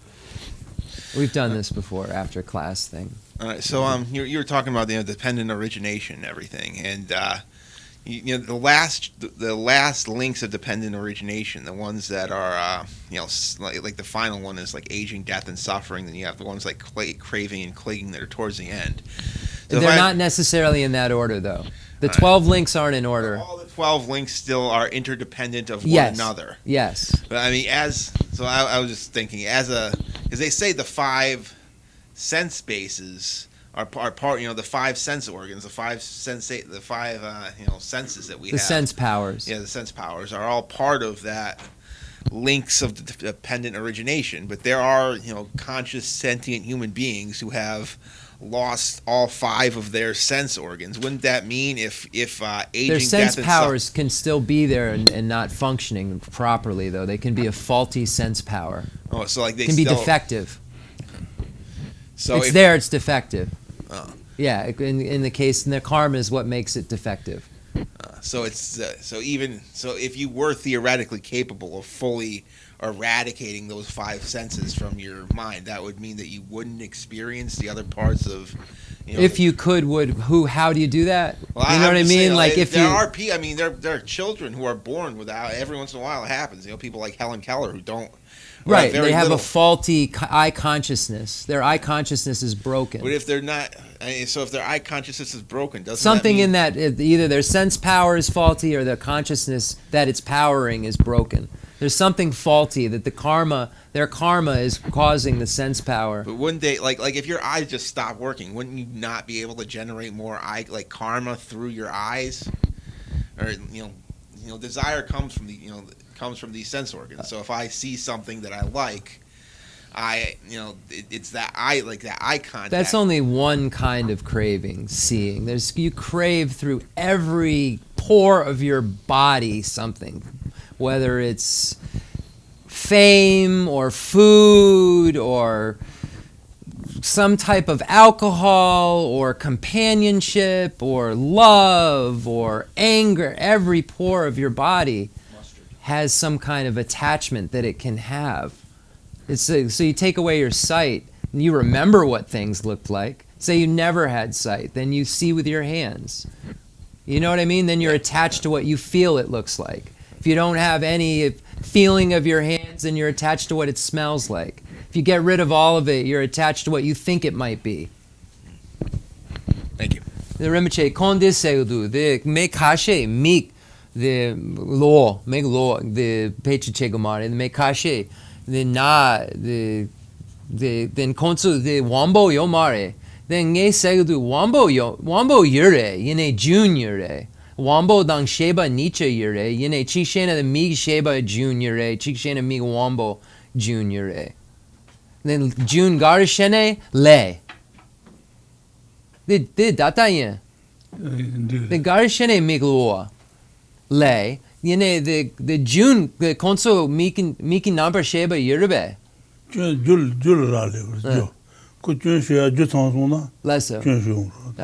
Speaker 1: We've done this before, after class thing.
Speaker 3: All right, so you were talking about the dependent origination and everything, and the last links of dependent origination, the ones that are like the final one is like aging, death, and suffering. Then you have the ones like craving and clinging that are towards the end. So
Speaker 1: they're not necessarily in that order, though. The 12 links aren't in order.
Speaker 3: All the 12 links still are interdependent of one another.
Speaker 1: Yes.
Speaker 3: But I mean, I was just thinking, because they say the 5 sense bases are part, the 5 sense organs, the 5 senses that we have.
Speaker 1: The sense powers.
Speaker 3: Yeah, the sense powers are all part of that links of the dependent origination. But there are, conscious sentient human beings who have lost all 5 of their sense organs. Wouldn't that mean if aging,
Speaker 1: their sense
Speaker 3: death, and
Speaker 1: powers can still be there and not functioning properly, though? They can be a faulty sense power.
Speaker 3: Oh, so like they
Speaker 1: can be defective.
Speaker 3: So
Speaker 1: it's defective.
Speaker 3: Oh.
Speaker 1: Yeah, in the karma is what makes it defective.
Speaker 3: So it's so if you were theoretically capable of fully eradicating those five senses from your mind, that would mean that you wouldn't experience the other parts of.
Speaker 1: If you could, how do you do that?
Speaker 3: Well,
Speaker 1: you know what I mean?
Speaker 3: Saying,
Speaker 1: like if
Speaker 3: there
Speaker 1: you
Speaker 3: are I mean, there are children who are born without. Every once in a while, it happens. People like Helen Keller who don't.
Speaker 1: Right, they have a faulty eye consciousness. Their eye consciousness is broken.
Speaker 3: But if they're not, so if their eye consciousness is broken, doesn't
Speaker 1: something
Speaker 3: that mean,
Speaker 1: in that either their sense power is faulty or their consciousness that it's powering is broken. There's something faulty that their karma is causing the sense power.
Speaker 3: But wouldn't they like if your eyes just stop working, wouldn't you not be able to generate more karma through your eyes? Or desire comes from from these sense organs. So if I see something that I like, it's that eye contact.
Speaker 1: That's only one kind of craving, seeing. You crave through every pore of your body something, whether it's fame or food or some type of alcohol or companionship or love or anger. Every pore of your body has some kind of attachment that it can have. So you take away your sight, and you remember what things looked like. Say you never had sight, then you see with your hands. You know what I mean? Then you're attached to what you feel it looks like. If you don't have any feeling of your hands, then you're attached to what it smells like. If you get rid of all of it, you're attached to what you think it might be.
Speaker 3: Thank you.
Speaker 1: The Rinpoche, konde seudu, the me kashe, mik, the law, make law, the peche chegomare, the me kashe, the na, the then konsu, the wambo yomare, then nge seudu wambo yure, yene junior, wambo dang sheba nicha yure, yene chikshena the mig sheba junior, chikshena mig wambo junior. Then June Garishene le. The datayen. The Garishene migloa le. Yene the June the conso miki number sheba yurbe.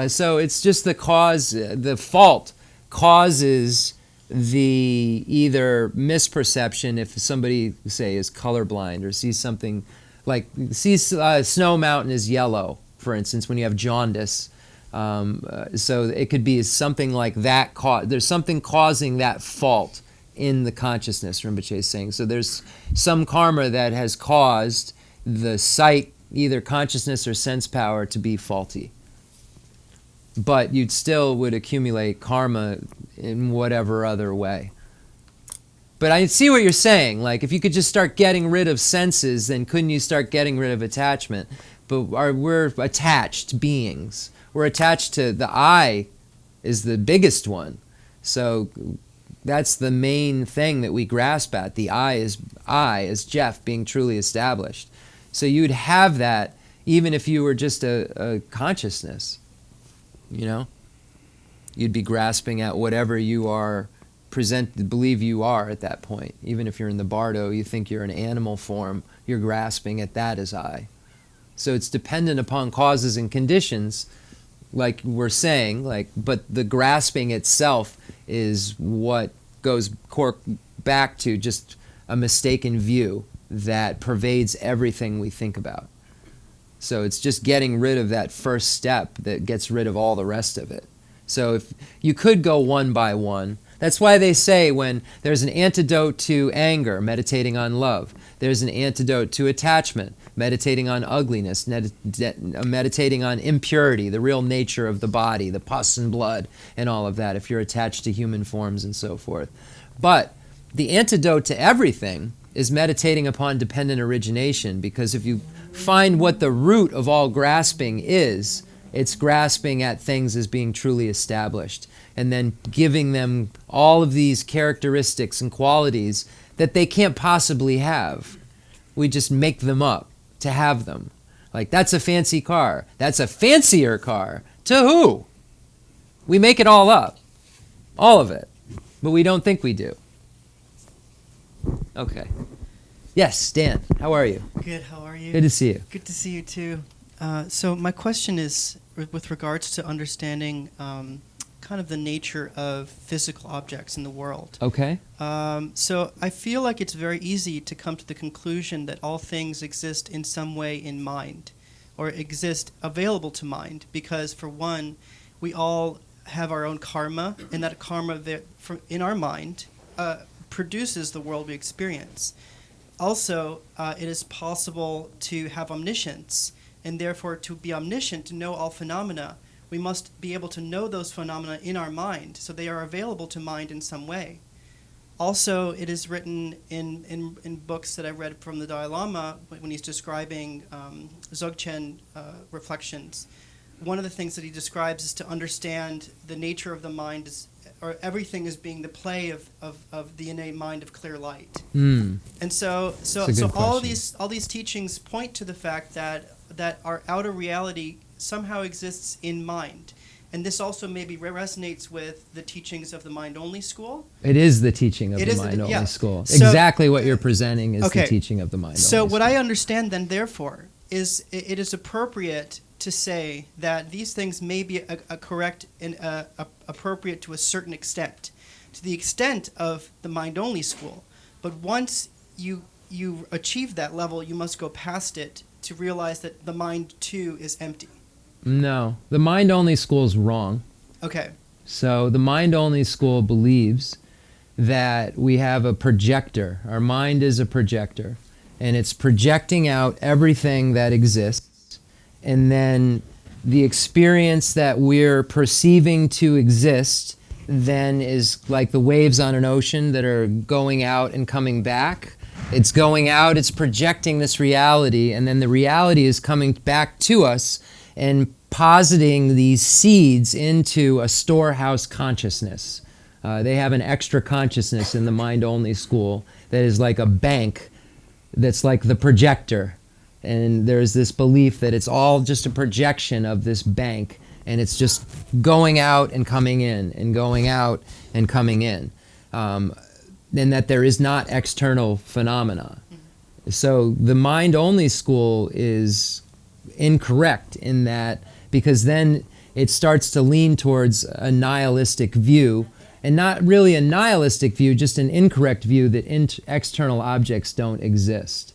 Speaker 1: So it's just the cause, the fault causes the either misperception if somebody say is colorblind or sees something. Like, Snow Mountain is yellow, for instance, when you have jaundice. So it could be something like that. There's something causing that fault in the consciousness, Rinpoche is saying. So there's some karma that has caused the sight, either consciousness or sense power, to be faulty. But you'd still would accumulate karma in whatever other way. But I see what you're saying. Like, if you could just start getting rid of senses, then couldn't you start getting rid of attachment? But we're attached beings. We're attached to the I is the biggest one. So that's the main thing that we grasp at. The I is Jeff being truly established. So you'd have that even if you were just a consciousness. You'd be grasping at whatever you are believe you are at that point. Even if you're in the bardo, you think you're an animal form, you're grasping at that as I. So it's dependent upon causes and conditions, like we're saying, but the grasping itself is what goes back to just a mistaken view that pervades everything we think about. So it's just getting rid of that first step that gets rid of all the rest of it. So if you could go one by one. That's why they say when there's an antidote to anger, meditating on love. There's an antidote to attachment, meditating on ugliness, meditating on impurity, the real nature of the body, the pus and blood, and all of that, if you're attached to human forms and so forth. But the antidote to everything is meditating upon dependent origination, because if you find what the root of all grasping is, it's grasping at things as being truly established, and then giving them all of these characteristics and qualities that they can't possibly have. We just make them up to have them. Like, that's a fancy car. That's a fancier car. To who? We make it all up. All of it. But we don't think we do. Okay. Yes, Dan, how are you?
Speaker 4: Good, how are you?
Speaker 1: Good to see you.
Speaker 4: Good to see you too. So my question is with regards to understanding kind of the nature of physical objects in the world.
Speaker 1: Okay.
Speaker 4: So I feel like it's very easy to come to the conclusion that all things exist in some way in mind, or exist available to mind, because for one, we all have our own karma, and that karma in our mind produces the world we experience. Also, it is possible to have omniscience, and therefore to be omniscient, to know all phenomena, we must be able to know those phenomena in our mind, so they are available to mind in some way. Also, it is written in books that I read from the Dalai Lama when he's describing Dzogchen reflections. One of the things that he describes is to understand the nature of the mind, or everything as being the play of the innate mind of clear light.
Speaker 1: Mm.
Speaker 4: And so all these teachings point to the fact that our outer reality somehow exists in mind. And this also maybe resonates with the teachings of the mind-only school.
Speaker 1: It is the teaching of the mind-only school. So, exactly what you're presenting is the teaching of the mind-only school.
Speaker 4: So what I understand then, therefore, is it is appropriate to say that these things may be correct and appropriate to a certain extent, to the extent of the mind-only school. But once you achieve that level, you must go past it to realize that the mind, too, is empty.
Speaker 1: No, the mind-only school is wrong.
Speaker 4: Okay.
Speaker 1: So the mind-only school believes that we have a projector. Our mind is a projector, and it's projecting out everything that exists. And then the experience that we're perceiving to exist then is like the waves on an ocean that are going out and coming back. It's going out, it's projecting this reality, and then the reality is coming back to us and positing these seeds into a storehouse consciousness. They have an extra consciousness in the mind-only school that is like a bank that's like the projector. And there's this belief that it's all just a projection of this bank, and it's just going out and coming in, and going out and coming in. And that there is not external phenomena. So the mind-only school is incorrect in that, because then it starts to lean towards a nihilistic view, and not really a nihilistic view, just an incorrect view that external objects don't exist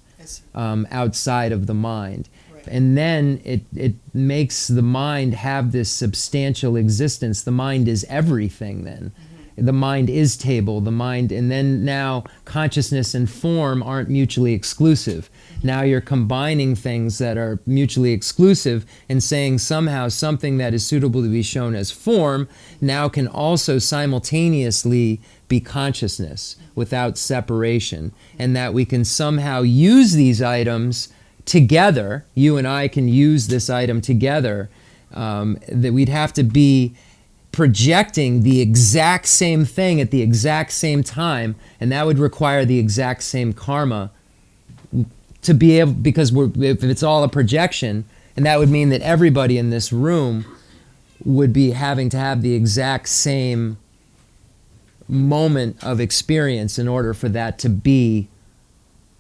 Speaker 1: outside of the mind. Right. And then it makes the mind have this substantial existence. The mind is everything then. Mm-hmm. The mind is table, the mind, and then now consciousness and form aren't mutually exclusive. Now you're combining things that are mutually exclusive and saying somehow something that is suitable to be shown as form now can also simultaneously be consciousness without separation, and that we can somehow use these items together. You and I can use this item together, that we'd have to be projecting the exact same thing at the exact same time, and that would require the exact same karma to be able, because if it's all a projection, and that would mean that everybody in this room would be having to have the exact same moment of experience in order for that to be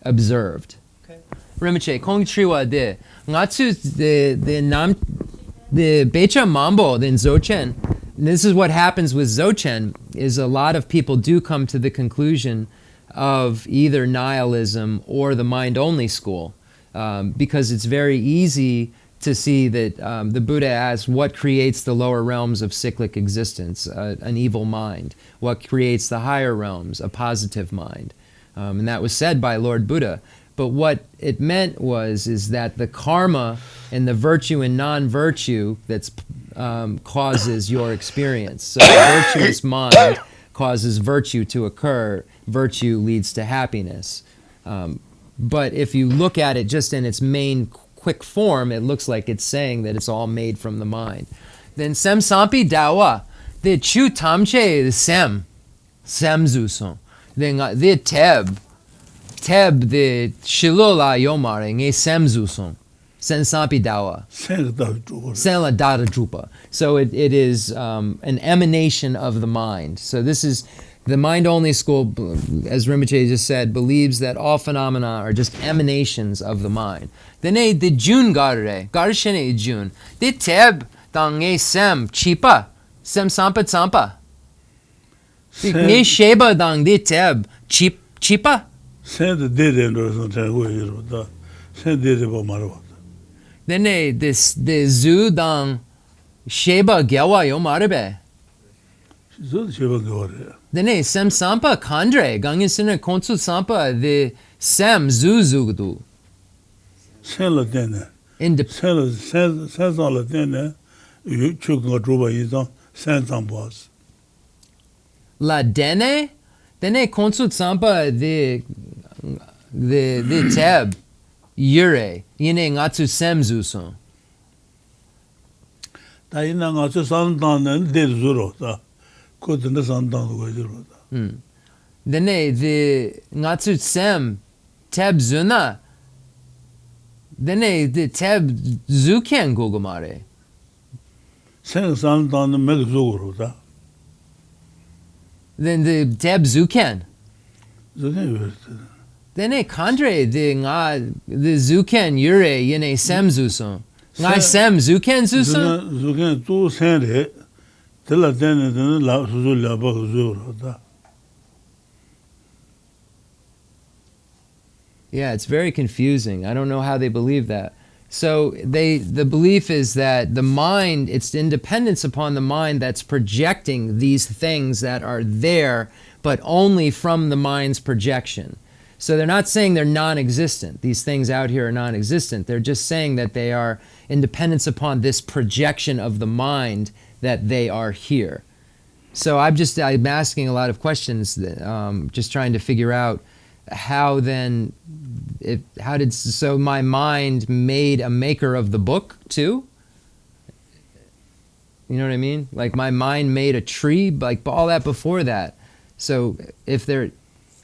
Speaker 1: observed.
Speaker 4: Okay.
Speaker 1: Rinpoche, Kong Triwa de Ngatsu the Becha Mambo then Dzogchen. This is what happens with Dzogchen, is a lot of people do come to the conclusion of either nihilism or the mind-only school, because it's very easy to see that the Buddha asks, what creates the lower realms of cyclic existence? An evil mind. What creates the higher realms? A positive mind. And that was said by Lord Buddha. But what it meant is that the karma and the virtue and non-virtue that's causes your experience. So the virtuous mind causes virtue to occur. Virtue leads to happiness. But if you look at it just in its main quick form, it looks like it's saying that it's all made from the mind. Then sem sampi dawa, the chu tamche the sem zusong. Then the teb the shilola yomare nge sem zusong. Sen sampi dawa. Sen la dada drupa. So it is an emanation of the mind. So this is the mind-only school, as Rinpoche just said, believes that all phenomena are just emanations of the mind. Then the Jun garre, garshene Jun, the teb dange sem chipa, Sem sampa tsampa. Ni sheba dang di teb chipa.
Speaker 2: Send did and or something. Send did about Marwa.
Speaker 1: Then this the zoo dang sheba gewa yo marbe.
Speaker 2: So she will go there.
Speaker 1: Then sem sampa kandre gangin sinner konsu sampa the sem zuzugdu.
Speaker 2: Send la then.
Speaker 1: In the
Speaker 2: Send all the then. You took no trouble is on send some boss.
Speaker 1: La dene konsu sampa the teb yure yine ngatsu sem zuson.
Speaker 2: Taina ngaso sandan and did zuro. Couldn't the sandan go zuro.
Speaker 1: Then the ngatsu sem teb zuna. Then the teb zuken gogomare.
Speaker 2: Send sandan and make zuro.
Speaker 1: Then the teb zuken.
Speaker 2: Zuken.
Speaker 1: Then kandre the zuken yure yene sem zuson. Ngai sem zuken zuson.
Speaker 2: Zuken tu send it. Tell a then and la zula zuro.
Speaker 1: Yeah, it's very confusing. I don't know how they believe that. So the belief is that the mind, it's independence upon the mind that's projecting these things that are there, but only from the mind's projection. So they're not saying they're non-existent. These things out here are non-existent. They're just saying that they are independence upon this projection of the mind that they are here. So I'm asking a lot of questions, just trying to figure out how then, so my mind made a maker of the book too? You know what I mean? Like my mind made a tree, like all that before that. So if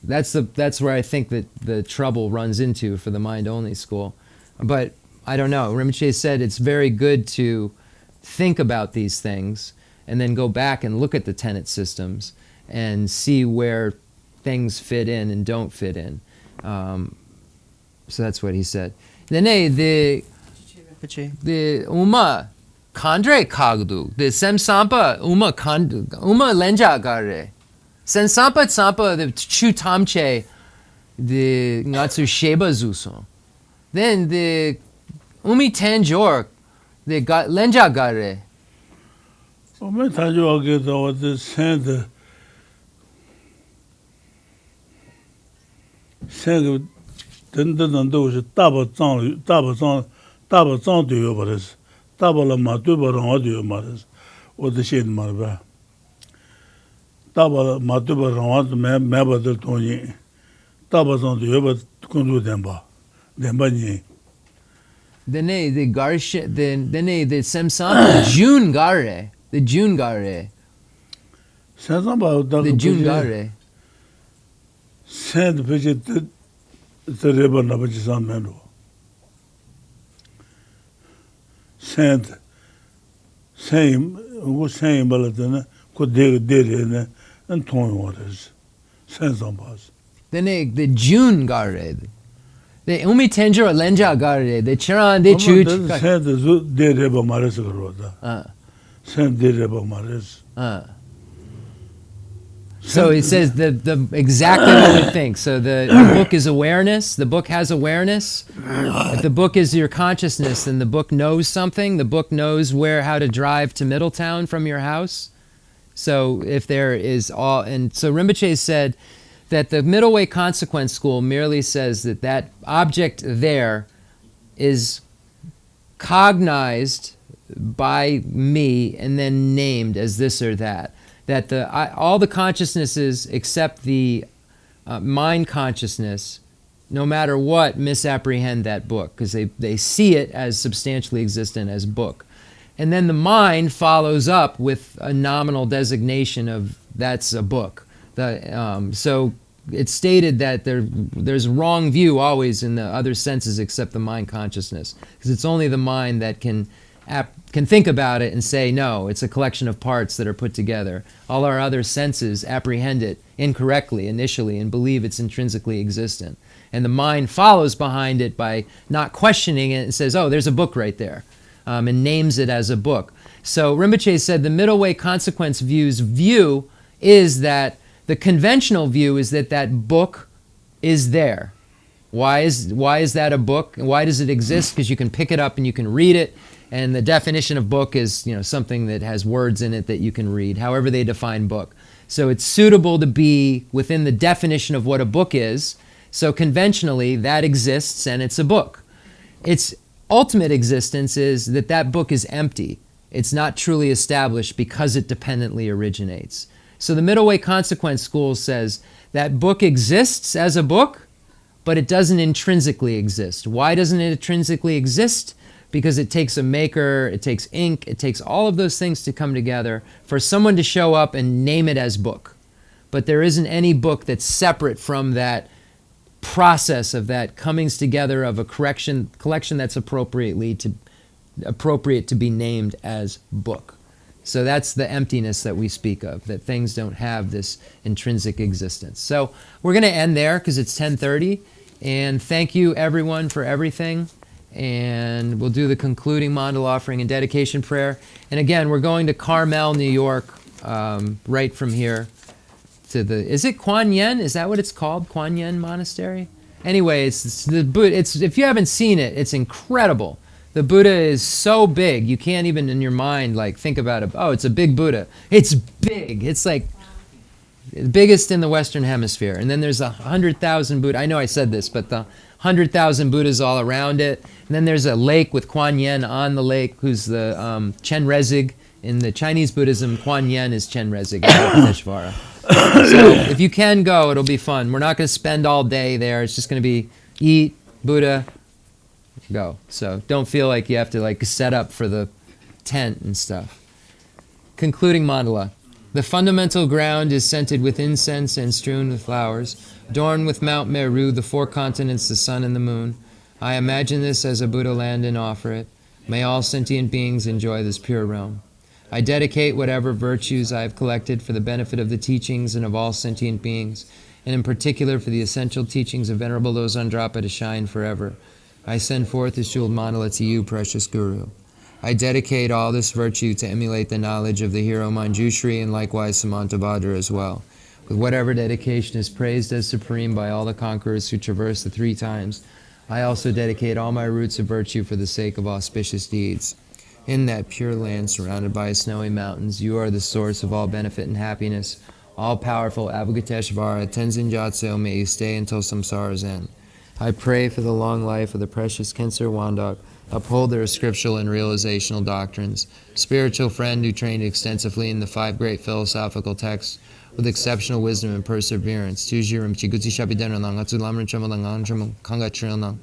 Speaker 1: that's where I think that the trouble runs into for the mind-only school. But I don't know. Rinpoche said it's very good to think about these things and then go back and look at the tenet systems and see where things fit in and don't fit in. So that's what he said. Then the Uma Kandre Kagdu, the Sem Sampa Uma Lenja Gare. Sen Sampa Sampa the Chu Tamche the Ngatsu Sheba Zuso. Then the Umi Tanjor the Lenja Gare.
Speaker 2: Umi Tanjor get what the send真正都是大把藏都有吧的是，大把了嘛对吧让我都有嘛的是，我的心嘛的吧，大把了嘛对吧让我买把的东西，大把藏都有吧工作点吧年。
Speaker 1: The Garshe the Semsam June Gare the June Gare.
Speaker 2: The
Speaker 1: June Gare.
Speaker 2: Send visit the river Nabajisan Mendo. Send same Balatana could dig in and towing waters. Send some bus.
Speaker 1: Then the June Gare. The Umi Tenjor Lenja Gare. The Chiran de Chuch.
Speaker 2: Send the river Maris Roda. Send the river Maris.
Speaker 1: So he says the exactly what we think. So the book is awareness. The book has awareness. If the book is your consciousness, then the book knows something. The book knows how to drive to Middletown from your house. So if there is all, and so Rinpoche said that the Middle Way Consequence School merely says that object there is cognized by me and then named as this or that. That all the consciousnesses except the mind consciousness, no matter what, misapprehend that book because they see it as substantially existent as book. And then the mind follows up with a nominal designation of that's a book. So it's stated that there's wrong view always in the other senses except the mind consciousness because it's only the mind that can think about it and say, no, it's a collection of parts that are put together. All our other senses apprehend it incorrectly initially and believe it's intrinsically existent. And the mind follows behind it by not questioning it and says, oh, there's a book right there. and names it as a book. So Rinpoche said the middle way consequence view is that the conventional view is that that book is there. Why is that a book? And why does it exist? Because you can pick it up and you can read it. And the definition of book is, something that has words in it that you can read, however they define book. So it's suitable to be within the definition of what a book is. So conventionally, that exists and it's a book. Its ultimate existence is that that book is empty. It's not truly established because it dependently originates. So the middle way consequence school says that book exists as a book, but it doesn't intrinsically exist. Why doesn't it intrinsically exist? Because it takes a maker, it takes ink, it takes all of those things to come together for someone to show up and name it as book. But there isn't any book that's separate from that process of that comings together of a collection that's appropriate to be named as book. So that's the emptiness that we speak of, that things don't have this intrinsic existence. So we're going to end there because it's 10:30. And thank you, everyone, for everything. And we'll do the concluding mandala offering and dedication prayer. And again, we're going to Carmel, New York, right from here to is it Kuan Yin? Is that what it's called? Kuan Yin Monastery? Anyway, it's the Buddha. If you haven't seen it, it's incredible. The Buddha is so big, you can't even in your mind think about it. Oh, it's a big Buddha. It's big. It's like the biggest in the Western Hemisphere. And then there's 100,000 Buddha. I know I said this, but the 100,000 Buddhas all around it. And then there's a lake with Kuan Yin on the lake, who's the Chenrezig. In the Chinese Buddhism, Kuan Yin is Chenrezig. So if you can go, it'll be fun. We're not going to spend all day there. It's just going to be eat, Buddha, go. So don't feel like you have to set up for the tent and stuff. Concluding mandala. The fundamental ground is scented with incense and strewn with flowers, adorned with Mount Meru, the four continents, the sun and the moon. I imagine this as a Buddha land and offer it. May all sentient beings enjoy this pure realm. I dedicate whatever virtues I have collected for the benefit of the teachings and of all sentient beings, and in particular for the essential teachings of Venerable Losang Drakpa to shine forever. I send forth this jeweled mandala to you, precious Guru. I dedicate all this virtue to emulate the knowledge of the hero Manjushri and likewise Samantabhadra as well. With whatever dedication is praised as supreme by all the conquerors who traverse the three times, I also dedicate all my roots of virtue for the sake of auspicious deeds. In that pure land surrounded by snowy mountains, you are the source of all benefit and happiness. All-powerful Avalokiteshvara, Tenzin Gyatso, may you stay until samsara's end. I pray for the long life of the precious Khensur Wandok, uphold their scriptural and realizational doctrines. Spiritual friend who trained extensively in the 5 great philosophical texts with exceptional wisdom and perseverance. Tuji Rinpoche Guti Shapidenra Lang Atsu Lamrim Chamalang Anjam Kanga Trilnang.